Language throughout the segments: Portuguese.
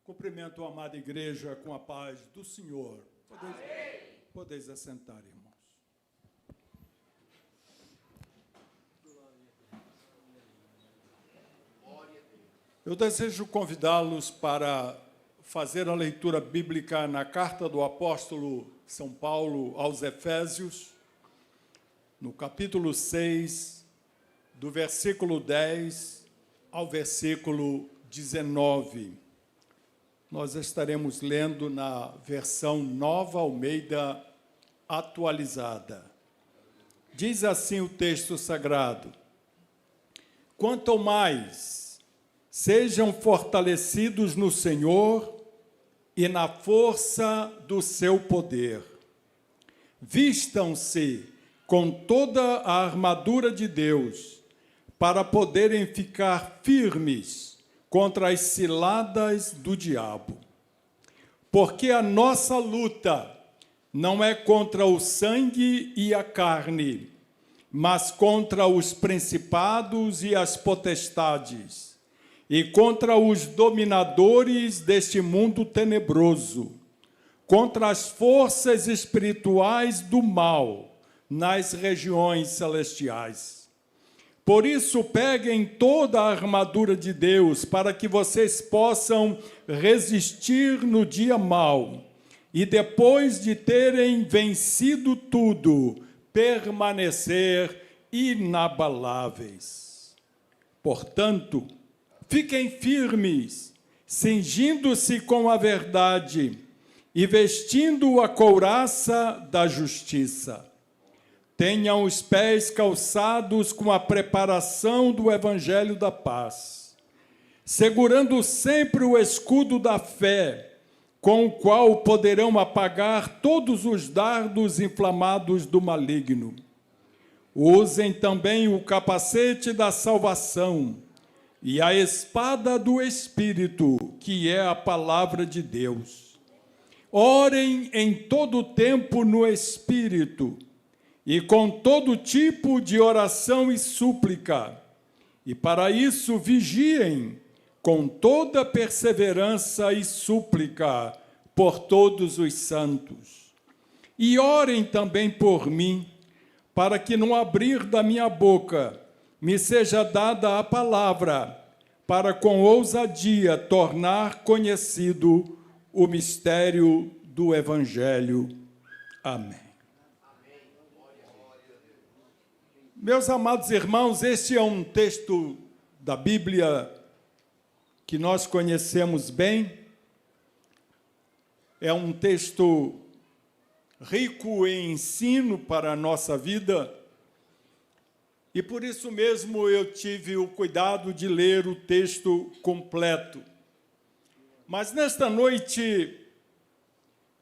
Cumprimento a amada igreja com a paz do Senhor. Podeis assentar, irmãos. Eu desejo convidá-los para fazer a leitura bíblica na carta do apóstolo São Paulo aos Efésios, no capítulo 6, do versículo 10 ao versículo 19. Nós estaremos lendo na versão Nova Almeida atualizada. Diz assim o texto sagrado: quanto mais sejam fortalecidos no Senhor e na força do seu poder. Vistam-se com toda a armadura de Deus, para poderem ficar firmes contra as ciladas do diabo. Porque a nossa luta não é contra o sangue e a carne, mas contra os principados e as potestades, e contra os dominadores deste mundo tenebroso, contra as forças espirituais do mal nas regiões celestiais. Por isso, peguem toda a armadura de Deus, para que vocês possam resistir no dia mau, e depois de terem vencido tudo, permanecer inabaláveis. Portanto, fiquem firmes, cingindo-se com a verdade e vestindo a couraça da justiça. Tenham os pés calçados com a preparação do evangelho da paz, segurando sempre o escudo da fé, com o qual poderão apagar todos os dardos inflamados do maligno. Usem também o capacete da salvação e a espada do Espírito, que é a palavra de Deus. Orem em todo tempo no Espírito, e com todo tipo de oração e súplica, e para isso vigiem com toda perseverança e súplica por todos os santos. E orem também por mim, para que no abrir da minha boca me seja dada a palavra, para com ousadia tornar conhecido o mistério do Evangelho. Amém. Meus amados irmãos, este é um texto da Bíblia que nós conhecemos bem. É um texto rico em ensino para a nossa vida, e por isso mesmo eu tive o cuidado de ler o texto completo. Mas nesta noite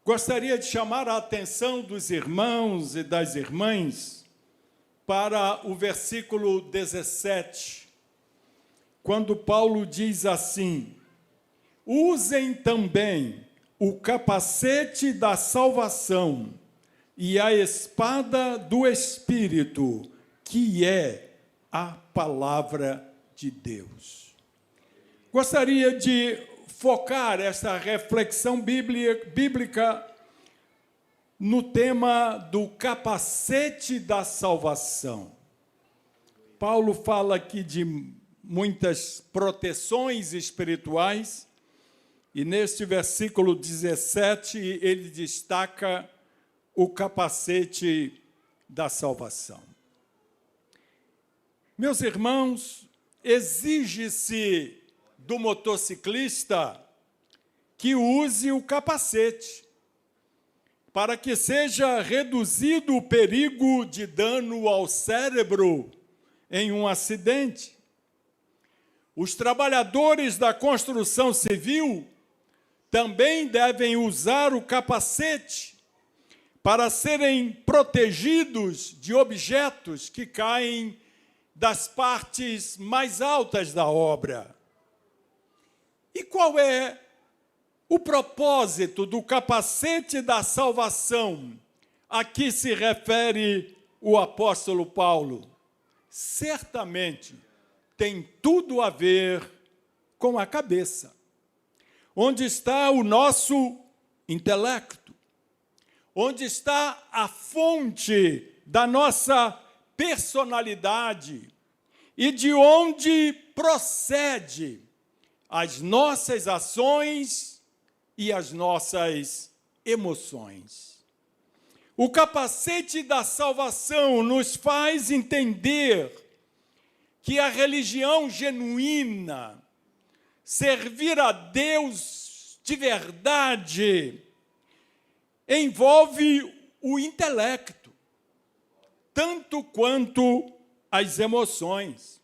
gostaria de chamar a atenção dos irmãos e das irmãs para o versículo 17, quando Paulo diz assim: usem também o capacete da salvação e a espada do Espírito, que é a palavra de Deus. Gostaria de focar essa reflexão bíblica no tema do capacete da salvação. Paulo fala aqui de muitas proteções espirituais, e neste versículo 17 ele destaca o capacete da salvação. Meus irmãos, exige-se do motociclista que use o capacete, para que seja reduzido o perigo de dano ao cérebro em um acidente. Os trabalhadores da construção civil também devem usar o capacete para serem protegidos de objetos que caem das partes mais altas da obra. E qual é o propósito do capacete da salvação a que se refere o apóstolo Paulo? Certamente tem tudo a ver com a cabeça. onde está o nosso intelecto, onde está a fonte da nossa personalidade e de onde procede as nossas ações e as nossas emoções. O capacete da salvação nos faz entender que a religião genuína, servir a Deus de verdade, envolve o intelecto, tanto quanto as emoções.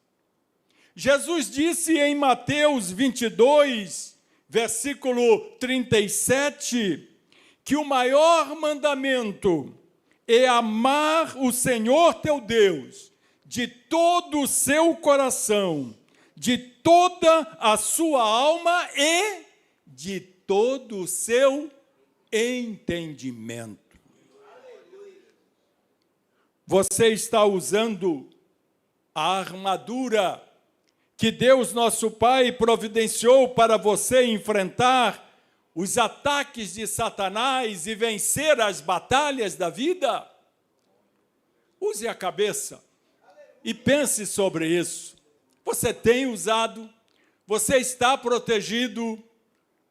Jesus disse em Mateus 22, versículo 37, que o maior mandamento é amar o Senhor teu Deus de todo o seu coração, de toda a sua alma e de todo o seu entendimento. Você está usando a armadura que Deus nosso Pai providenciou para você enfrentar os ataques de Satanás e vencer as batalhas da vida? Use a cabeça e pense sobre isso. Você tem usado? Você está protegido?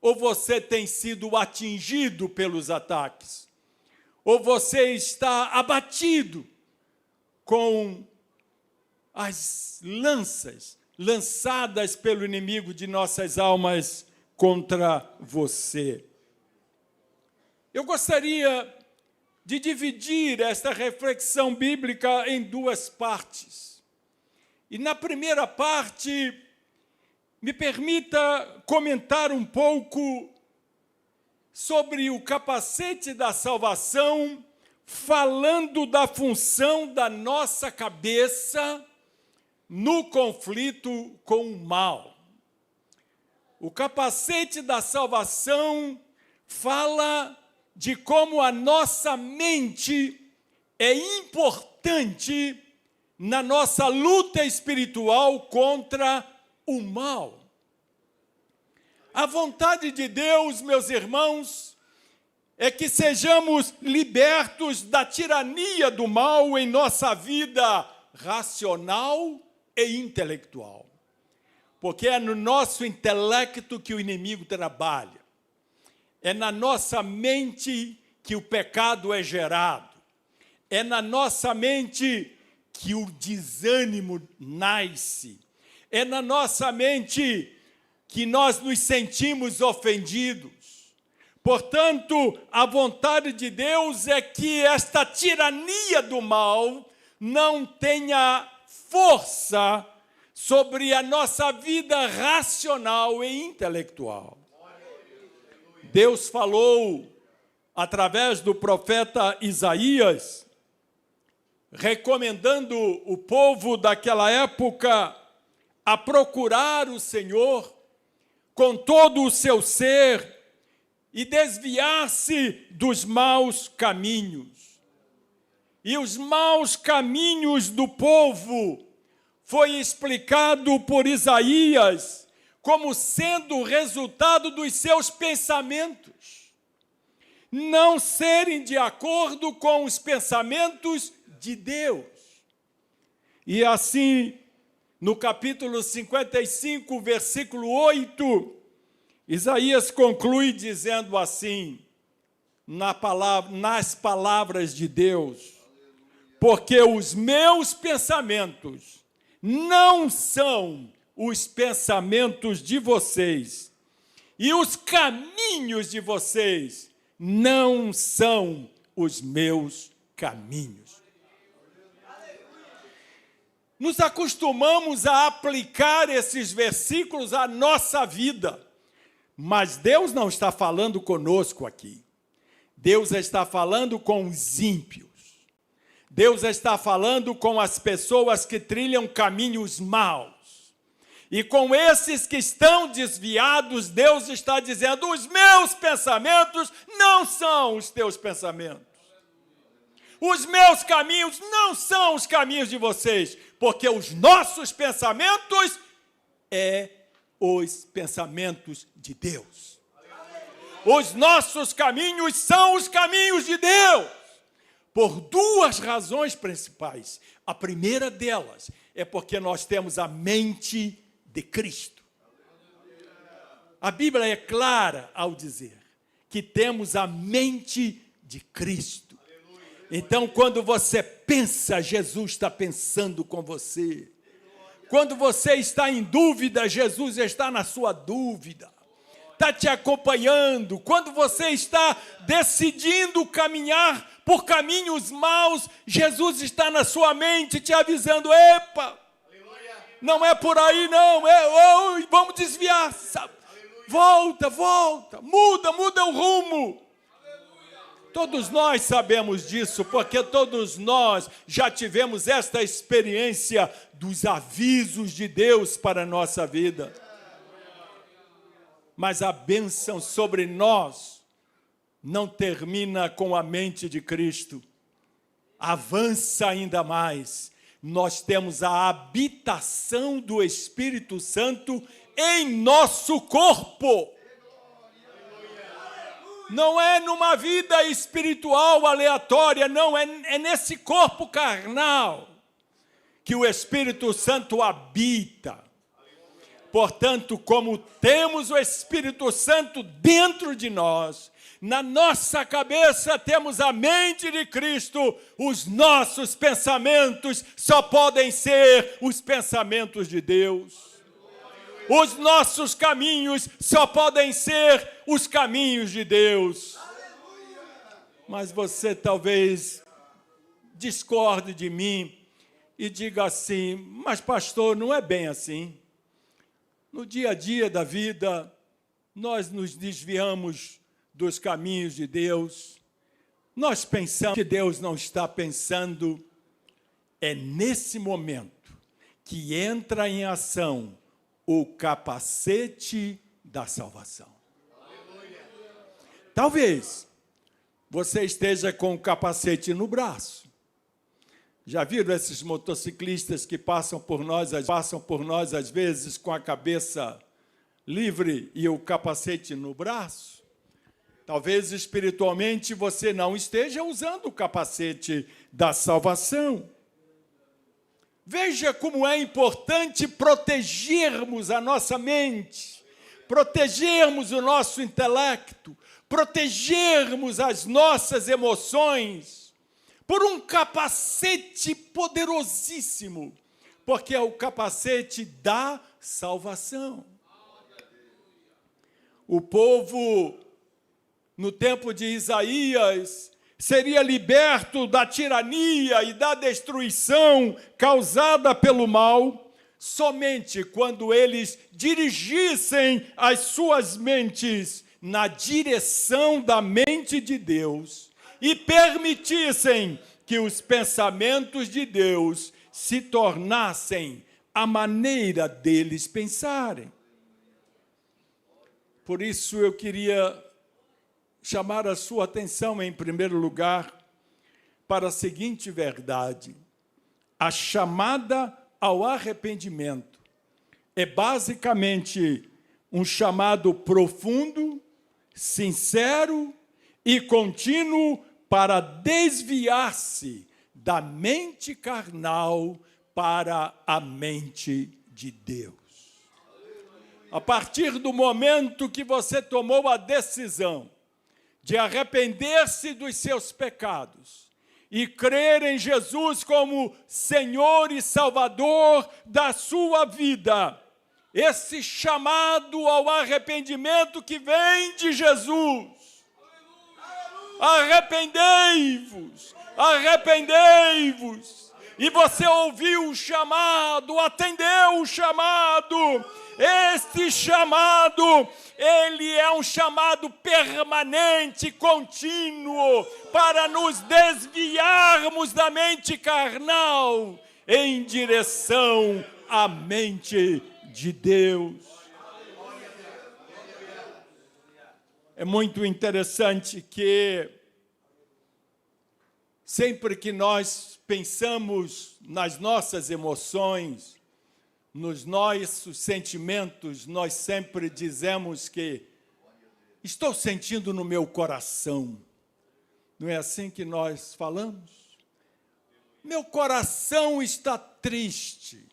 Ou você tem sido atingido pelos ataques? Ou você está abatido com as lanças lançadas pelo inimigo de nossas almas contra você? Eu gostaria de dividir esta reflexão bíblica em duas partes. E na primeira parte, me permita comentar um pouco sobre o capacete da salvação, falando da função da nossa cabeça no conflito com o mal. O capacete da salvação fala de como a nossa mente é importante na nossa luta espiritual contra o mal. A vontade de Deus, meus irmãos, é que sejamos libertos da tirania do mal em nossa vida racional e intelectual. Porque é no nosso intelecto que o inimigo trabalha. É na nossa mente que o pecado é gerado. É na nossa mente que o desânimo nasce. É na nossa mente que nós nos sentimos ofendidos. Portanto, a vontade de Deus é que esta tirania do mal não tenha força sobre a nossa vida racional e intelectual. Deus falou através do profeta Isaías, recomendando o povo daquela época a procurar o Senhor com todo o seu ser e desviar-se dos maus caminhos. E os maus caminhos do povo foi explicado por Isaías como sendo resultado dos seus pensamentos, não serem de acordo com os pensamentos de Deus. E assim, no capítulo 55, versículo 8, Isaías conclui dizendo assim, nas palavras de Deus: porque os meus pensamentos não são os pensamentos de vocês, e os caminhos de vocês não são os meus caminhos. Nos acostumamos a aplicar esses versículos à nossa vida, mas Deus não está falando conosco aqui. Deus está falando com os ímpios. Deus está falando com as pessoas que trilham caminhos maus. E com esses que estão desviados, Deus está dizendo: os meus pensamentos não são os teus pensamentos. Os meus caminhos não são os caminhos de vocês, porque os nossos pensamentos é os pensamentos de Deus. Os nossos caminhos são os caminhos de Deus. Por duas razões principais. A primeira delas é porque nós temos a mente de Cristo. A Bíblia é clara ao dizer que temos a mente de Cristo. Então, quando você pensa, Jesus está pensando com você. Quando você está em dúvida, Jesus está na sua dúvida. Está te acompanhando. Quando você está decidindo caminhar por caminhos maus, Jesus está na sua mente te avisando: epa, não é por aí não, vamos desviar, sabe? Volta, muda o rumo. Todos nós sabemos disso, porque todos nós já tivemos esta experiência dos avisos de Deus para a nossa vida. Mas a bênção sobre nós não termina com a mente de Cristo. Avança ainda mais. Nós temos a habitação do Espírito Santo em nosso corpo. Não é numa vida espiritual aleatória, não, é nesse corpo carnal que o Espírito Santo habita. Portanto, como temos o Espírito Santo dentro de nós, na nossa cabeça temos a mente de Cristo, os nossos pensamentos só podem ser os pensamentos de Deus. Os nossos caminhos só podem ser os caminhos de Deus. Mas você talvez discorde de mim e diga assim: mas pastor, não é bem assim. No dia a dia da vida, nós nos desviamos dos caminhos de Deus. Nós pensamos que Deus não está pensando. É nesse momento que entra em ação o capacete da salvação. Talvez você esteja com o capacete no braço. Já viram esses motociclistas que passam por nós às vezes com a cabeça livre e o capacete no braço? Talvez espiritualmente você não esteja usando o capacete da salvação. Veja como é importante protegermos a nossa mente, protegermos o nosso intelecto, protegermos as nossas emoções por um capacete poderosíssimo, porque é o capacete da salvação. O povo, no tempo de Isaías, seria liberto da tirania e da destruição causada pelo mal, somente quando eles dirigissem as suas mentes na direção da mente de Deus e permitissem que os pensamentos de Deus se tornassem a maneira deles pensarem. Por isso eu queria chamar a sua atenção, em primeiro lugar, para a seguinte verdade: a chamada ao arrependimento é basicamente um chamado profundo, sincero e contínuo para desviar-se da mente carnal para a mente de Deus. A partir do momento que você tomou a decisão de arrepender-se dos seus pecados e crer em Jesus como Senhor e Salvador da sua vida, esse chamado ao arrependimento que vem de Jesus. Arrependei-vos, arrependei-vos. E você ouviu o chamado, atendeu o chamado. Este chamado, ele é um chamado permanente, contínuo, para nos desviarmos da mente carnal em direção à mente de Deus. É muito interessante que sempre que nós pensamos nas nossas emoções, nos nossos sentimentos, nós sempre dizemos que estou sentindo no meu coração. Não é assim que nós falamos? Meu coração está triste.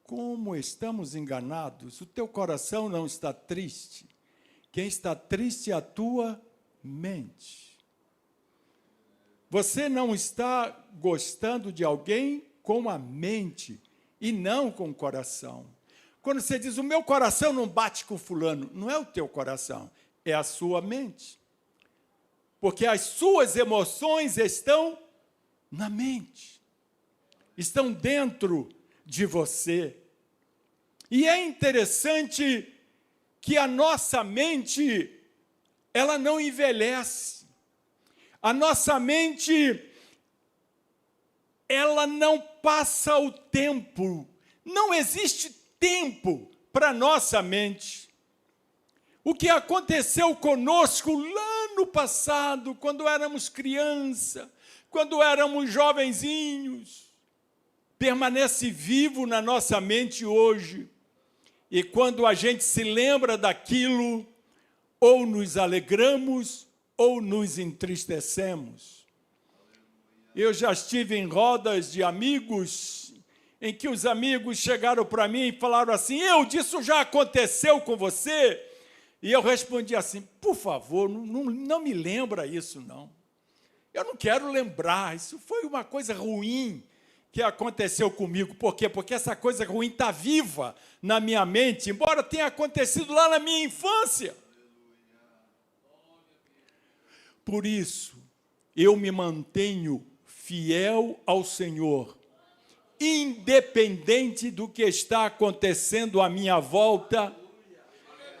Como estamos enganados? O teu coração não está triste. Quem está triste é a tua mente. Você não está gostando de alguém com a mente e não com o coração. Quando você diz, o meu coração não bate com fulano, não é o teu coração, é a sua mente. Porque as suas emoções estão na mente, estão dentro de você. E é interessante que a nossa mente, ela não envelhece. A nossa mente, ela não passa o tempo. Não existe tempo para a nossa mente. O que aconteceu conosco lá no passado, quando éramos criança, quando éramos jovenzinhos, permanece vivo na nossa mente hoje. E quando a gente se lembra daquilo, ou nos alegramos, ou nos entristecemos. Eu já estive em rodas de amigos, em que os amigos chegaram para mim e falaram assim, isso já aconteceu com você? E eu respondi assim, por favor, não me lembra isso, não. Eu não quero lembrar, isso foi uma coisa ruim que aconteceu comigo. Por quê? Porque essa coisa ruim está viva na minha mente, embora tenha acontecido lá na minha infância. Por isso, eu me mantenho fiel ao Senhor, independente do que está acontecendo à minha volta,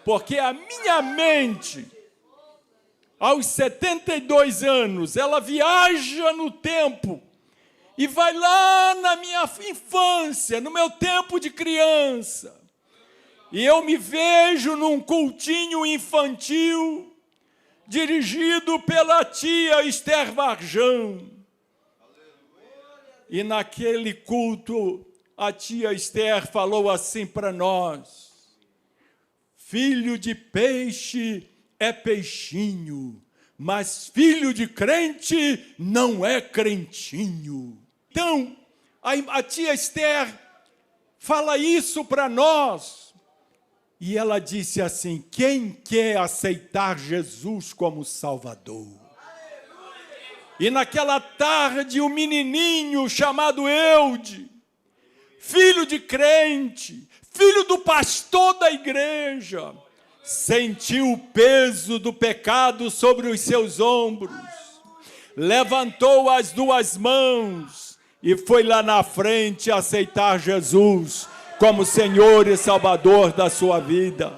porque a minha mente, aos 72 anos, ela viaja no tempo e vai lá na minha infância, no meu tempo de criança. E eu me vejo num cultinho infantil, dirigido pela tia Esther Varjão. E naquele culto, a tia Esther falou assim para nós, filho de peixe é peixinho, mas filho de crente não é crentinho. Então, a tia Esther fala isso para nós. E ela disse assim, quem quer aceitar Jesus como Salvador? E naquela tarde, um menininho chamado Eude, filho de crente, filho do pastor da igreja, sentiu o peso do pecado sobre os seus ombros, levantou as duas mãos e foi lá na frente aceitar Jesus como Senhor e Salvador da sua vida.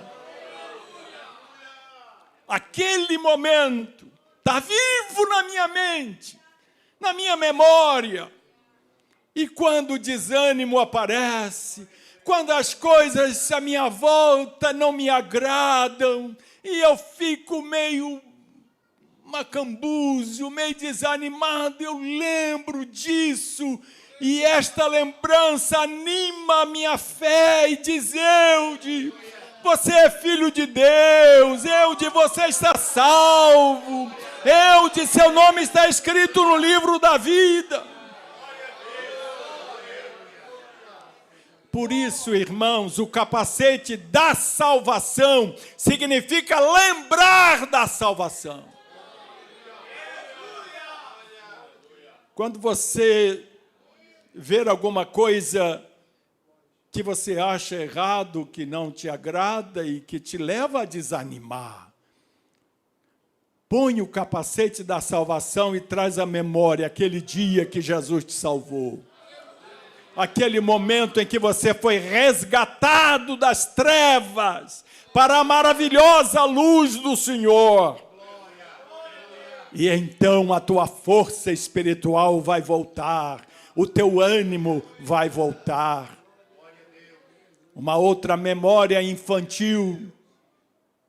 Aquele momento está vivo na minha mente, na minha memória. E quando o desânimo aparece, quando as coisas à minha volta não me agradam, e eu fico meio macambúzio, meio desanimado, eu lembro disso, e esta lembrança anima a minha fé e diz, Eude, você é filho de Deus, Eude, você está salvo, Eude, seu nome está escrito no livro da vida. Por isso, irmãos, o capacete da salvação significa lembrar da salvação. Quando você ver alguma coisa que você acha errado, que não te agrada e que te leva a desanimar, põe o capacete da salvação e traz à memória aquele dia que Jesus te salvou. Aquele momento em que você foi resgatado das trevas para a maravilhosa luz do Senhor. E então a tua força espiritual vai voltar, o teu ânimo vai voltar. Uma outra memória infantil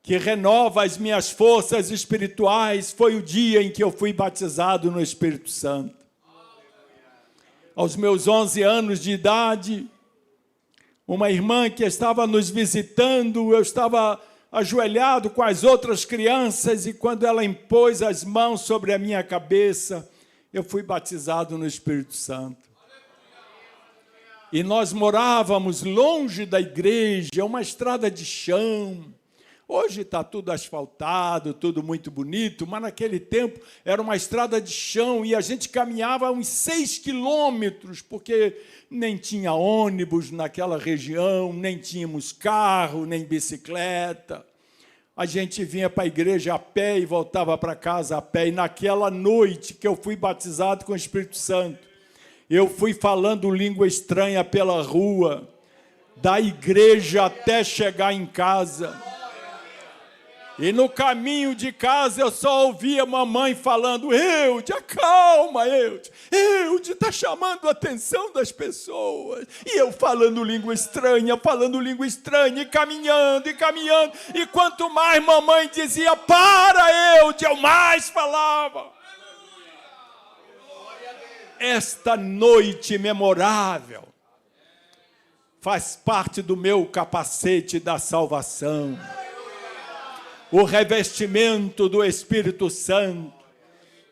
que renova as minhas forças espirituais foi o dia em que eu fui batizado no Espírito Santo. Aos meus 11 anos de idade, uma irmã que estava nos visitando, eu estava ajoelhado com as outras crianças, e quando ela impôs as mãos sobre a minha cabeça, eu fui batizado no Espírito Santo. E nós morávamos longe da igreja, uma estrada de chão. Hoje está tudo asfaltado, tudo muito bonito, mas naquele tempo era uma estrada de chão e a gente caminhava uns 6 quilômetros, porque nem tinha ônibus naquela região, nem tínhamos carro, nem bicicleta. A gente vinha para a igreja a pé e voltava para casa a pé. E naquela noite que eu fui batizado com o Espírito Santo, eu fui falando língua estranha pela rua, da igreja até chegar em casa. E no caminho de casa eu só ouvia mamãe falando: Eude, acalma, Eude. Eude está chamando a atenção das pessoas. E eu falando língua estranha, e caminhando, e caminhando. E quanto mais mamãe dizia: para, Eude, eu mais falava. Esta noite memorável faz parte do meu capacete da salvação. O revestimento do Espírito Santo,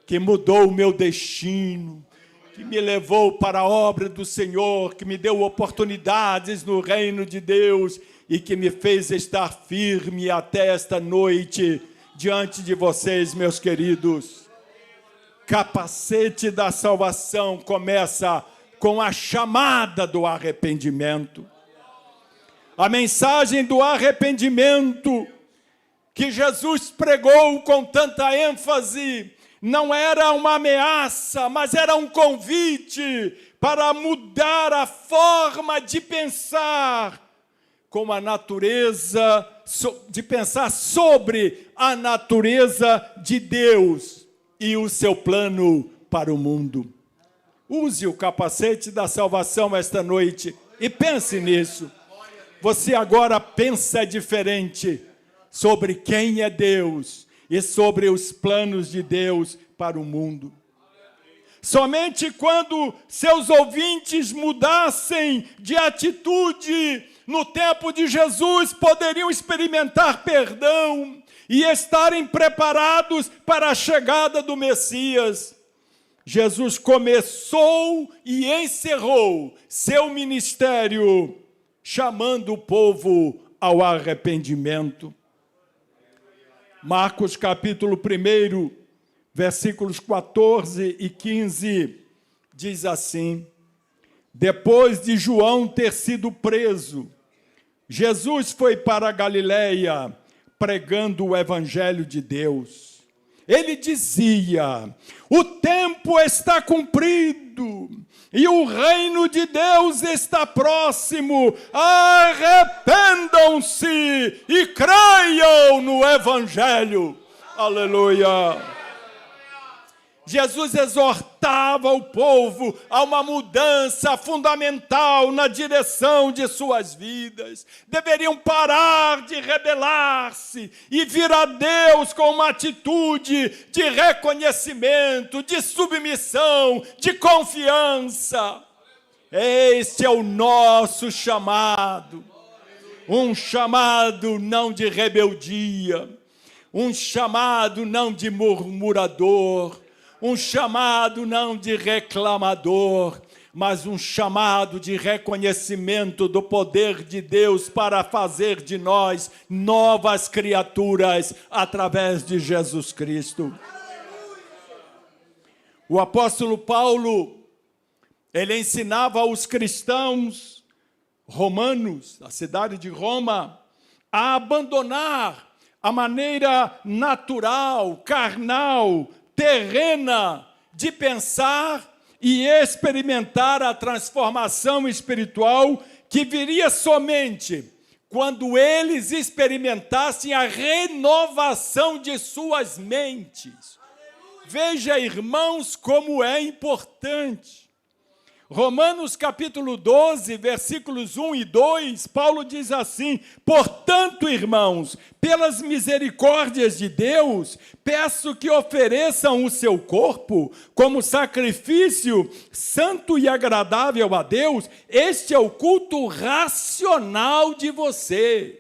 que mudou o meu destino, que me levou para a obra do Senhor, que me deu oportunidades no reino de Deus e que me fez estar firme até esta noite diante de vocês, meus queridos. Capacete da salvação começa com a chamada do arrependimento. A mensagem do arrependimento que Jesus pregou com tanta ênfase não era uma ameaça, mas era um convite para mudar a forma de pensar com a natureza, de pensar sobre a natureza de Deus e o seu plano para o mundo. Use o capacete da salvação esta noite e pense nisso. Você agora pensa diferente sobre quem é Deus e sobre os planos de Deus para o mundo. Somente quando seus ouvintes mudassem de atitude no tempo de Jesus, poderiam experimentar perdão e estarem preparados para a chegada do Messias. Jesus começou e encerrou seu ministério, chamando o povo ao arrependimento. Marcos capítulo 1, versículos 14 e 15, diz assim: depois de João ter sido preso, Jesus foi para a Galileia pregando o evangelho de Deus. Ele dizia: o tempo está cumprido e o reino de Deus está próximo. Arrependam-se e creiam no evangelho. Aleluia! Jesus exortava o povo a uma mudança fundamental na direção de suas vidas. Deveriam parar de rebelar-se e vir a Deus com uma atitude de reconhecimento, de submissão, de confiança. Este é o nosso chamado. Um chamado não de rebeldia, um chamado não de murmurador, um chamado não de reclamador, mas um chamado de reconhecimento do poder de Deus para fazer de nós novas criaturas através de Jesus Cristo. O apóstolo Paulo, ele ensinava aos cristãos romanos, da cidade de Roma, a abandonar a maneira natural, carnal, terrena de pensar e experimentar a transformação espiritual que viria somente quando eles experimentassem a renovação de suas mentes. Veja, irmãos, como é importante. Romanos capítulo 12, versículos 1 e 2, Paulo diz assim: portanto, irmãos, pelas misericórdias de Deus, peço que ofereçam o seu corpo como sacrifício santo e agradável a Deus. Este é o culto racional de vocês.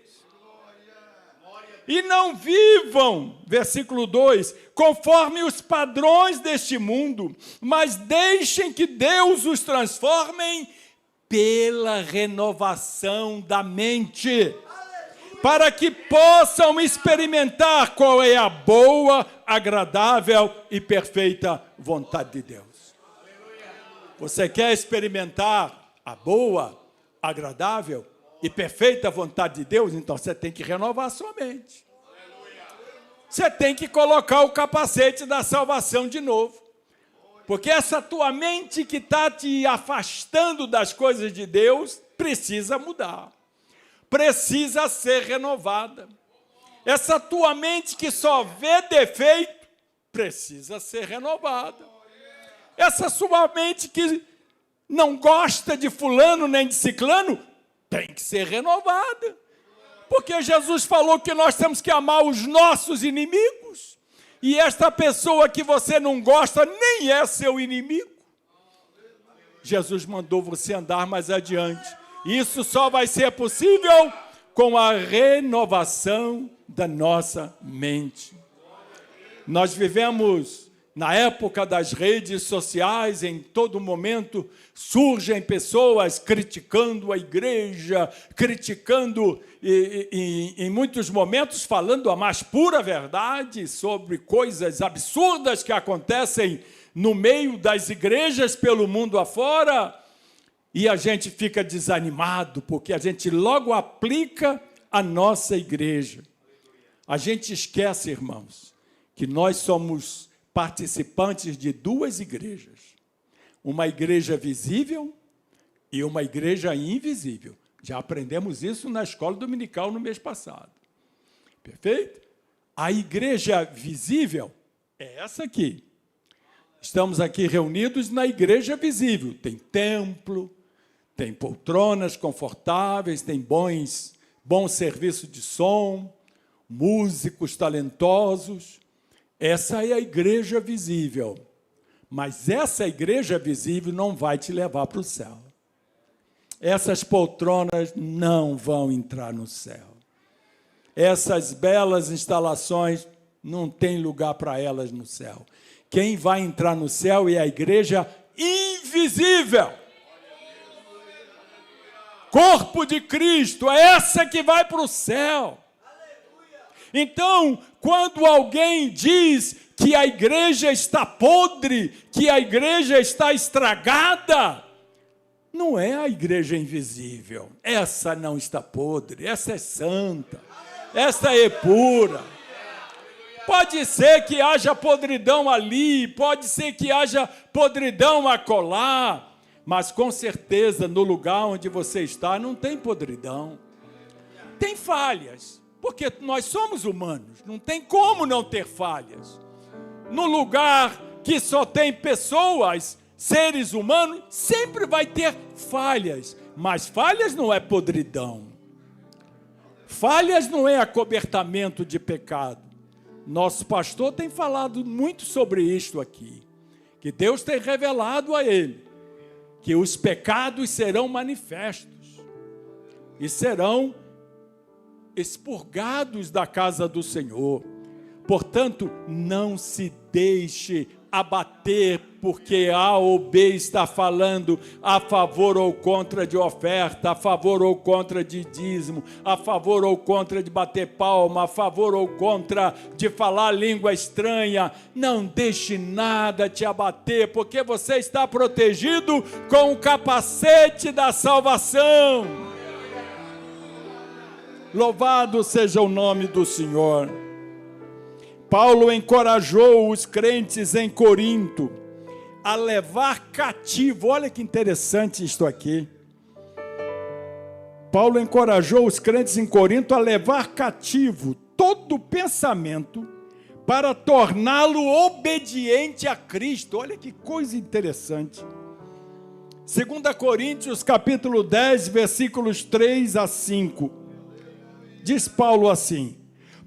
E não vivam, versículo 2, conforme os padrões deste mundo, mas deixem que Deus os transforme pela renovação da mente, para que possam experimentar qual é a boa, agradável e perfeita vontade de Deus. Você quer experimentar a boa, agradável e perfeita vontade de Deus? Então você tem que renovar a sua mente. Você tem que colocar o capacete da salvação de novo. Porque essa tua mente que está te afastando das coisas de Deus precisa mudar. Precisa ser renovada. Essa tua mente que só vê defeito precisa ser renovada. Essa sua mente que não gosta de fulano nem de ciclano tem que ser renovada. Porque Jesus falou que nós temos que amar os nossos inimigos. E esta pessoa que você não gosta nem é seu inimigo. Jesus mandou você andar mais adiante. Isso só vai ser possível com a renovação da nossa mente. Nós vivemos na época das redes sociais, em todo momento surgem pessoas criticando a igreja, criticando, em muitos momentos, falando a mais pura verdade sobre coisas absurdas que acontecem no meio das igrejas pelo mundo afora, e a gente fica desanimado, porque a gente logo aplica a nossa igreja. A gente esquece, irmãos, que nós somos participantes de duas igrejas. Uma igreja visível e uma igreja invisível. Já aprendemos isso na escola dominical no mês passado. Perfeito? A igreja visível é essa aqui. Estamos aqui reunidos na igreja visível. Tem templo, tem poltronas confortáveis, tem bom serviço de som, músicos talentosos. Essa é a igreja visível. Mas essa igreja visível não vai te levar para o céu. Essas poltronas não vão entrar no céu. Essas belas instalações não tem lugar para elas no céu. Quem vai entrar no céu é a igreja invisível. Corpo de Cristo, é essa que vai para o céu. Então, quando alguém diz que a igreja está podre, que a igreja está estragada, não é a igreja invisível. Essa não está podre, essa é santa, essa é pura. Pode ser que haja podridão ali, pode ser que haja podridão acolá, mas com certeza no lugar onde você está não tem podridão. Tem falhas, porque nós somos humanos, não tem como não ter falhas. No lugar que só tem pessoas, seres humanos, sempre vai ter falhas, mas falhas não é podridão. Falhas não é acobertamento de pecado. Nosso pastor tem falado muito sobre isto aqui, que Deus tem revelado a ele, que os pecados serão manifestos e serão expurgados da casa do Senhor. Portanto, não se deixe abater, porque A ou B está falando a favor ou contra de oferta, a favor ou contra de dízimo, a favor ou contra de bater palma, a favor ou contra de falar língua estranha. Não deixe nada te abater, porque você está protegido com o capacete da salvação. Louvado seja o nome do Senhor. Paulo encorajou os crentes em Corinto a levar cativo. Olha que interessante isto aqui. Paulo encorajou os crentes em Corinto a levar cativo todo pensamento para torná-lo obediente a Cristo. Olha que coisa interessante. 2 Coríntios, capítulo 10, versículos 3 a 5. Diz Paulo assim: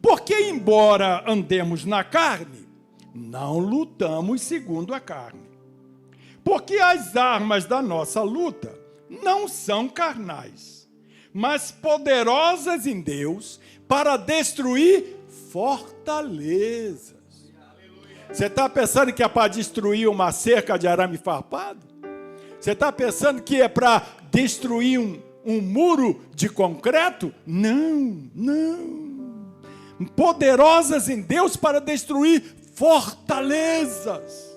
porque, embora andemos na carne, não lutamos segundo a carne. Porque as armas da nossa luta não são carnais, mas poderosas em Deus para destruir fortalezas. Você está pensando que é para destruir uma cerca de arame farpado? Você está pensando que é para destruir um muro de concreto? Não, não. Poderosas em Deus para destruir fortalezas.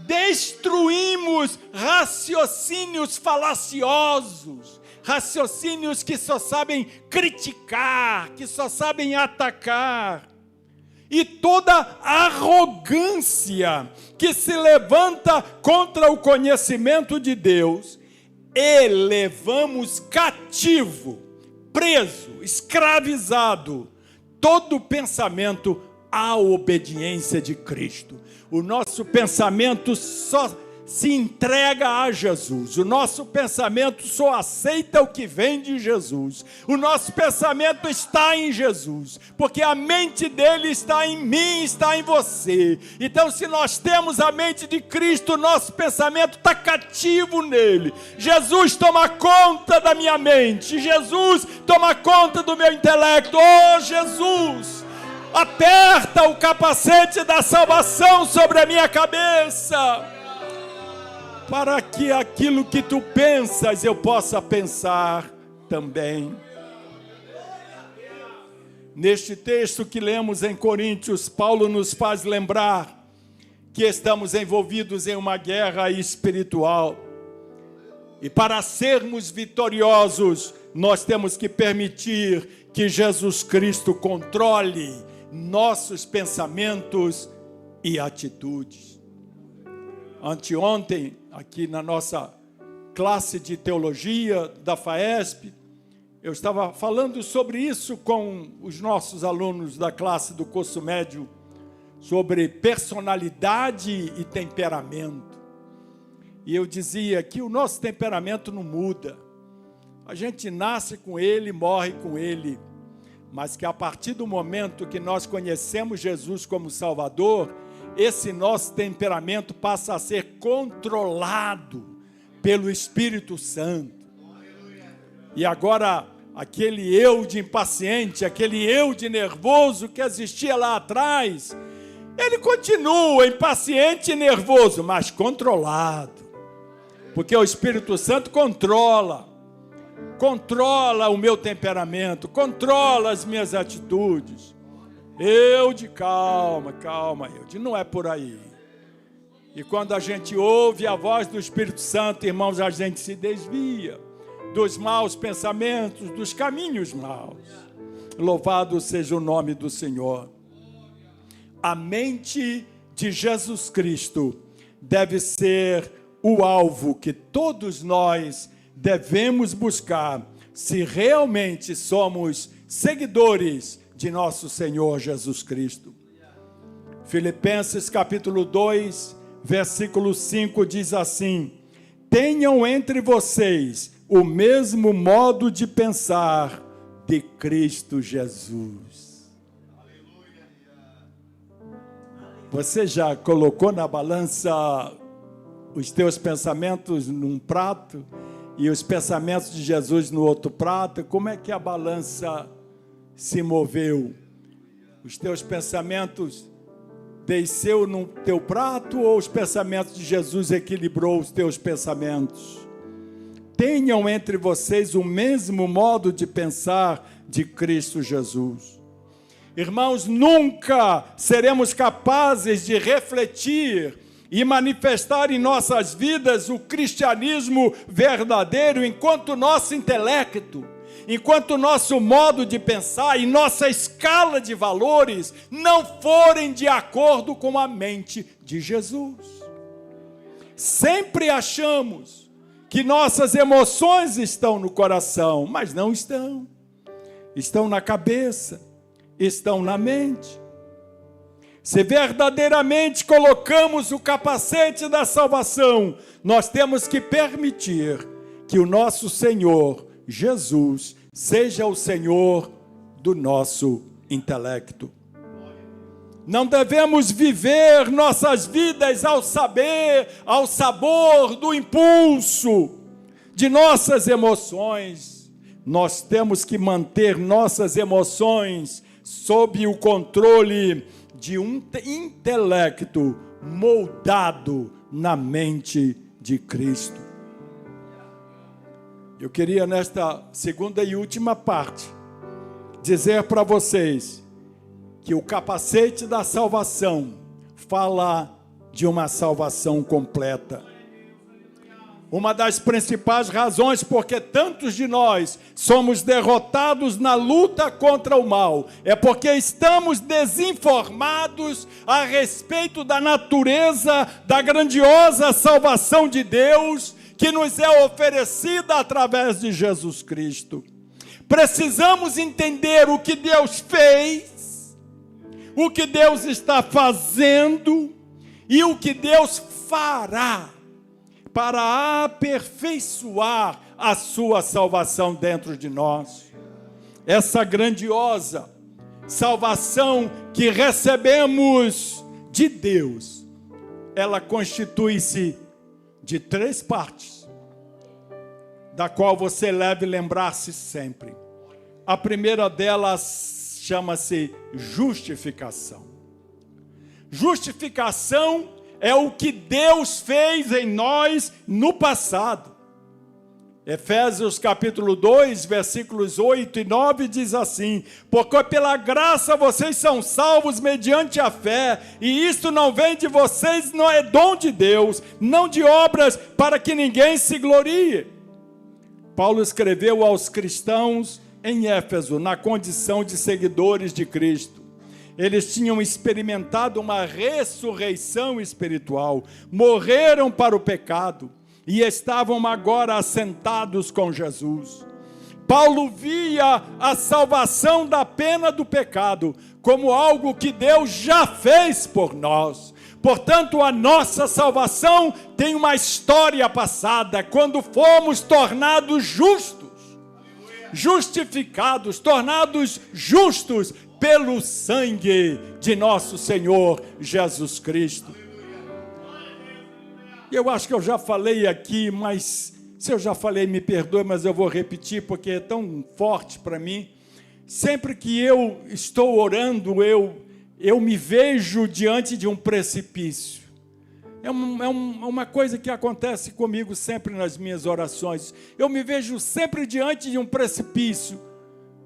Destruímos raciocínios falaciosos, raciocínios que só sabem criticar, que só sabem atacar. E toda arrogância que se levanta contra o conhecimento de Deus, e levamos cativo, preso, escravizado, todo pensamento à obediência de Cristo. O nosso pensamento só se entrega a Jesus. O nosso pensamento só aceita o que vem de Jesus. O nosso pensamento está em Jesus, porque a mente dele está em mim, está em você. Então, se nós temos a mente de Cristo, o nosso pensamento está cativo nele. Jesus toma conta da minha mente. Jesus toma conta do meu intelecto. Oh, Jesus, aperta o capacete da salvação sobre a minha cabeça, para que aquilo que tu pensas eu possa pensar também. Neste texto que lemos em Coríntios, Paulo nos faz lembrar que estamos envolvidos em uma guerra espiritual. E para sermos vitoriosos, nós temos que permitir que Jesus Cristo controle nossos pensamentos e atitudes. Anteontem, aqui na nossa classe de teologia da FAESP, eu estava falando sobre isso com os nossos alunos da classe do curso médio, sobre personalidade e temperamento. E eu dizia que o nosso temperamento não muda. A gente nasce com ele, morre com ele, mas que a partir do momento que nós conhecemos Jesus como Salvador, esse nosso temperamento passa a ser controlado pelo Espírito Santo. E agora, aquele eu de impaciente, aquele eu de nervoso que existia lá atrás, ele continua impaciente e nervoso, mas controlado. Porque o Espírito Santo controla o meu temperamento, controla as minhas atitudes. Eu de calma, eu de não é por aí. E quando a gente ouve a voz do Espírito Santo, irmãos, a gente se desvia dos maus pensamentos, dos caminhos maus. Louvado seja o nome do Senhor. A mente de Jesus Cristo deve ser o alvo que todos nós devemos buscar, se realmente somos seguidores de nosso Senhor Jesus Cristo. Filipenses capítulo 2, versículo 5 diz assim: tenham entre vocês o mesmo modo de pensar de Cristo Jesus. Você já colocou na balança os teus pensamentos num prato e os pensamentos de Jesus no outro prato? Como é que a balança se moveu? Os teus pensamentos desceu no teu prato ou os pensamentos de Jesus equilibrou os teus pensamentos? Tenham entre vocês o mesmo modo de pensar de Cristo Jesus. Irmãos, nunca seremos capazes de refletir e manifestar em nossas vidas o cristianismo verdadeiro enquanto nosso intelecto, enquanto nosso modo de pensar e nossa escala de valores não forem de acordo com a mente de Jesus. Sempre achamos que nossas emoções estão no coração, mas não estão. Estão na cabeça, estão na mente. Se verdadeiramente colocamos o capacete da salvação, nós temos que permitir que o nosso Senhor Jesus seja o Senhor do nosso intelecto. Não devemos viver nossas vidas ao sabor do impulso de nossas emoções, nós temos que manter nossas emoções sob o controle de um intelecto moldado na mente de Cristo. Eu queria, nesta segunda e última parte, dizer para vocês que o capacete da salvação fala de uma salvação completa. Uma das principais razões porque tantos de nós somos derrotados na luta contra o mal é porque estamos desinformados a respeito da natureza da grandiosa salvação de Deus que nos é oferecida através de Jesus Cristo. Precisamos entender o que Deus fez, o que Deus está fazendo e o que Deus fará para aperfeiçoar a sua salvação dentro de nós. Essa grandiosa salvação que recebemos de Deus, ela constitui-se de 3 partes, da qual você deve lembrar-se sempre. A primeira delas chama-se justificação. Justificação é o que Deus fez em nós no passado. Efésios capítulo 2, versículos 8 e 9 diz assim: porque pela graça vocês são salvos mediante a fé, e isto não vem de vocês, não é dom de Deus, não de obras, para que ninguém se glorie. Paulo escreveu aos cristãos em Éfeso, na condição de seguidores de Cristo. Eles tinham experimentado uma ressurreição espiritual, morreram para o pecado e estavam agora assentados com Jesus. Paulo via a salvação da pena do pecado como algo que Deus já fez por nós. Portanto, a nossa salvação tem uma história passada, quando fomos tornados justos, justificados, tornados justos pelo sangue de nosso Senhor Jesus Cristo. Eu acho que eu já falei aqui, mas se eu já falei, me perdoe, mas eu vou repetir porque é tão forte para mim. Sempre que eu estou orando, eu me vejo diante de um precipício. É uma coisa que acontece comigo sempre nas minhas orações. Eu me vejo sempre diante de um precipício,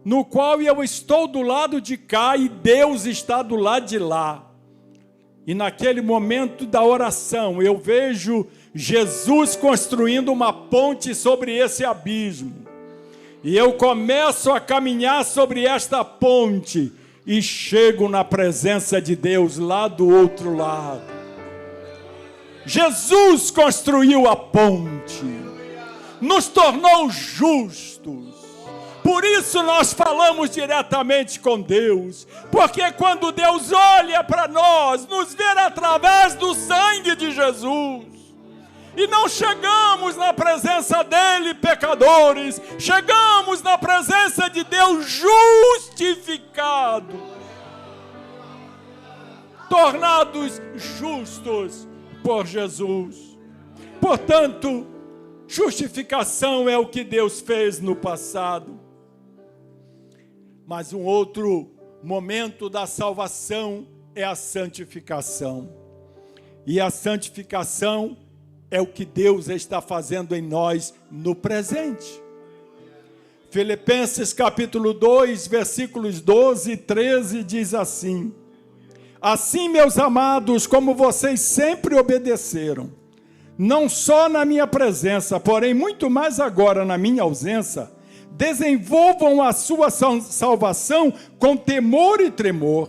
no qual eu estou do lado de cá e Deus está do lado de lá. E naquele momento da oração, eu vejo Jesus construindo uma ponte sobre esse abismo. E eu começo a caminhar sobre esta ponte e chego na presença de Deus lá do outro lado. Jesus construiu a ponte, nos tornou justos. Por isso nós falamos diretamente com Deus, porque quando Deus olha para nós, nos vê através do sangue de Jesus, e não chegamos na presença dele pecadores, chegamos na presença de Deus justificados, tornados justos por Jesus. Portanto, justificação é o que Deus fez no passado. Mas um outro momento da salvação é a santificação. E a santificação é o que Deus está fazendo em nós no presente. Filipenses capítulo 2, versículos 12 e 13 diz assim: assim, meus amados, como vocês sempre obedeceram, não só na minha presença, porém muito mais agora na minha ausência, desenvolvam a sua salvação com temor e tremor,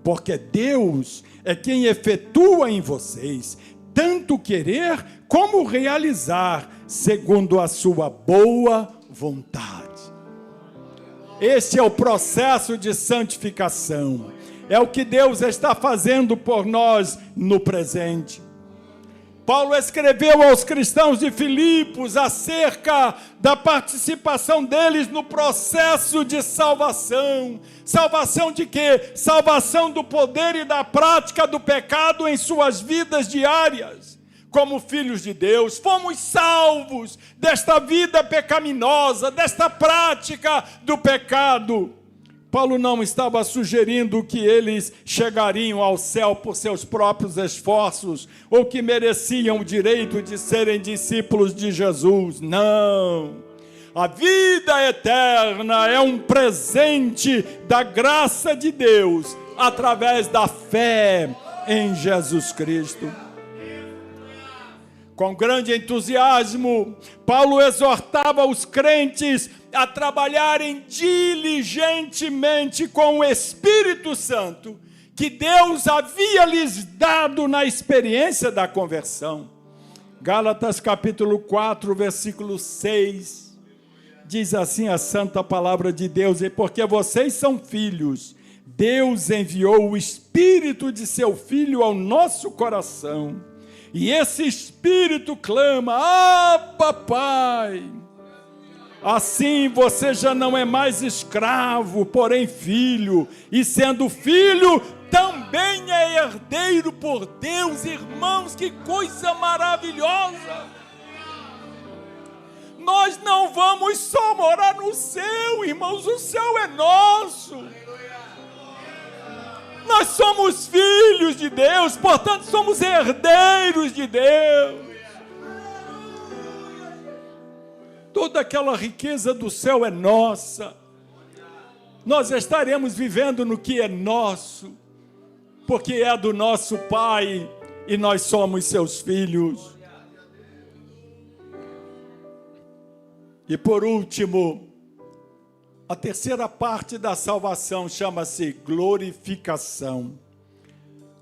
porque Deus é quem efetua em vocês tanto querer como realizar, segundo a sua boa vontade. Este é o processo de santificação, é o que Deus está fazendo por nós no presente. Paulo escreveu aos cristãos de Filipos acerca da participação deles no processo de salvação. Salvação de quê? Salvação do poder e da prática do pecado em suas vidas diárias. como filhos de Deus, fomos salvos desta vida pecaminosa, desta prática do pecado. Paulo não estava sugerindo que eles chegariam ao céu por seus próprios esforços ou que mereciam o direito de serem discípulos de Jesus. Não! A vida eterna é um presente da graça de Deus através da fé em Jesus Cristo. Com grande entusiasmo, Paulo exortava os crentes a trabalharem diligentemente com o Espírito Santo, que Deus havia lhes dado na experiência da conversão. Gálatas capítulo 4, versículo 6, diz assim a santa palavra de Deus: e porque vocês são filhos, Deus enviou o Espírito de seu Filho ao nosso coração, e esse Espírito clama: Abba, Pai. Assim você já não é mais escravo, porém filho, e sendo filho, também é herdeiro por Deus. Irmãos, que coisa maravilhosa! Nós não vamos só morar no céu, irmãos, o céu é nosso. Nós somos filhos de Deus, portanto somos herdeiros de Deus. Toda aquela riqueza do céu é nossa. Nós estaremos vivendo no que é nosso, porque é do nosso Pai e nós somos seus filhos. E por último, a terceira parte da salvação chama-se glorificação.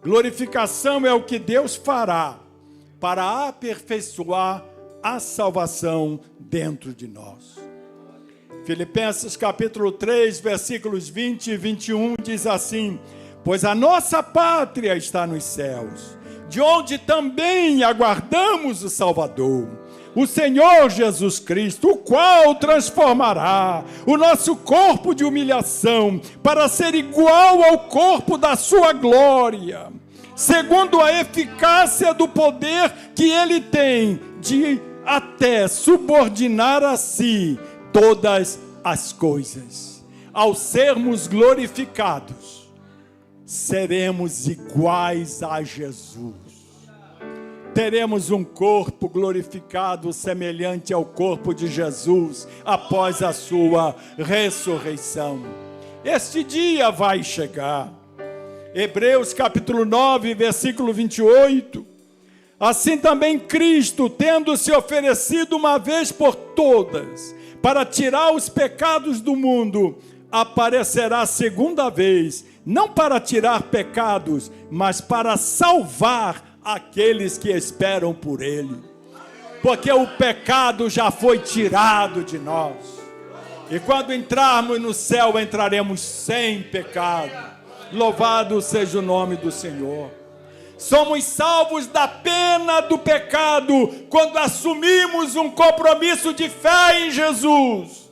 Glorificação é o que Deus fará para aperfeiçoar a salvação dentro de nós. Filipenses capítulo 3, versículos 20 e 21 diz assim: pois a nossa pátria está nos céus, de onde também aguardamos o Salvador, o Senhor Jesus Cristo, o qual transformará o nosso corpo de humilhação para ser igual ao corpo da sua glória, segundo a eficácia do poder que ele tem de até subordinar a si todas as coisas. Ao sermos glorificados, seremos iguais a Jesus. Teremos um corpo glorificado semelhante ao corpo de Jesus após a sua ressurreição. Este dia vai chegar. Hebreus capítulo 9, versículo 28. Assim também Cristo, tendo se oferecido uma vez por todas, para tirar os pecados do mundo, aparecerá segunda vez, não para tirar pecados, mas para salvar aqueles que esperam por Ele. Porque o pecado já foi tirado de nós. E quando entrarmos no céu, entraremos sem pecado. Louvado seja o nome do Senhor. Somos salvos da pena do pecado quando assumimos um compromisso de fé em Jesus.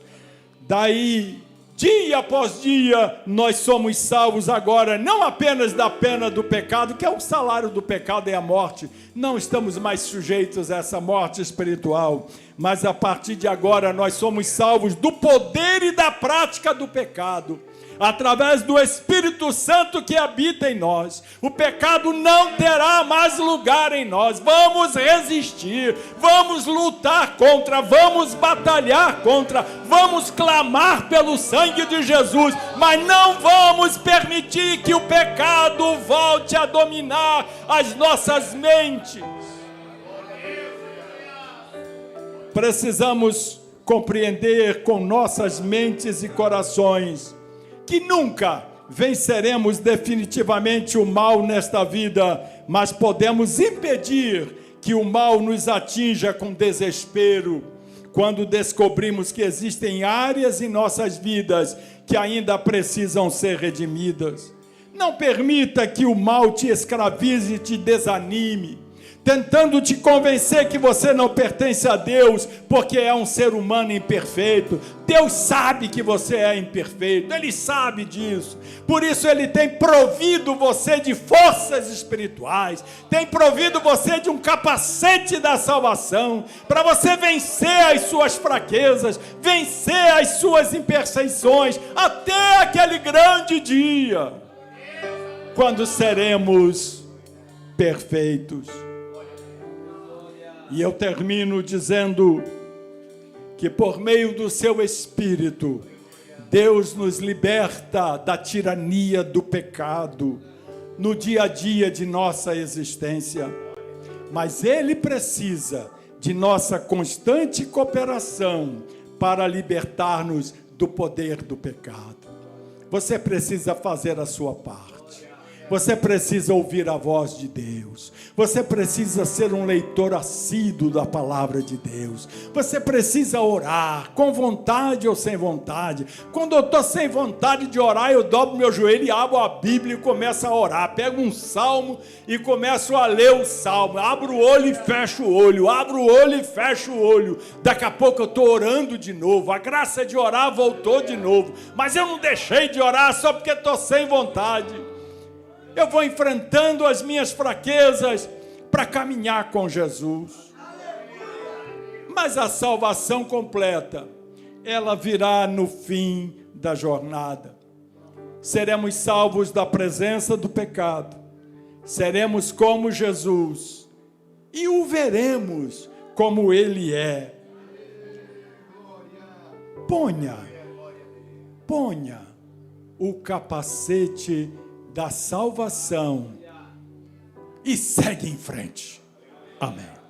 Daí, dia após dia, nós somos salvos agora, não apenas da pena do pecado, que é o salário do pecado é a morte. Não estamos mais sujeitos a essa morte espiritual, mas a partir de agora nós somos salvos do poder e da prática do pecado. Através do Espírito Santo que habita em nós, o pecado não terá mais lugar em nós. Vamos resistir, vamos lutar contra, vamos batalhar contra, vamos clamar pelo sangue de Jesus, mas não vamos permitir que o pecado volte a dominar as nossas mentes. Precisamos compreender com nossas mentes e corações que nunca venceremos definitivamente o mal nesta vida, mas podemos impedir que o mal nos atinja com desespero, quando descobrimos que existem áreas em nossas vidas que ainda precisam ser redimidas. Não permita que o mal te escravize e te desanime. tentando te convencer que você não pertence a Deus, porque é um ser humano imperfeito. Deus sabe que você é imperfeito, Ele sabe disso. Por isso Ele tem provido você de forças espirituais, tem provido você de um capacete da salvação, para você vencer as suas fraquezas, vencer as suas imperfeições, até aquele grande dia, quando seremos perfeitos. E eu termino dizendo que por meio do seu Espírito, Deus nos liberta da tirania do pecado no dia a dia de nossa existência. Mas Ele precisa de nossa constante cooperação para libertar-nos do poder do pecado. Você precisa fazer a sua parte. Você precisa ouvir a voz de Deus. Você precisa ser um leitor assíduo da palavra de Deus. Você precisa orar, com vontade ou sem vontade. Quando eu estou sem vontade de orar, eu dobro meu joelho e abro a Bíblia e começo a orar. Pego um salmo e começo a ler o salmo. Abro o olho e fecho o olho. Abro o olho e fecho o olho. Daqui a pouco eu estou orando de novo. A graça de orar voltou de novo. Mas eu não deixei de orar só porque estou sem vontade. Eu vou enfrentando as minhas fraquezas para caminhar com Jesus. Mas a salvação completa, ela virá no fim da jornada. Seremos salvos da presença do pecado. Seremos como Jesus. E o veremos como Ele é. Ponha o capacete da salvação e segue em frente. Amém.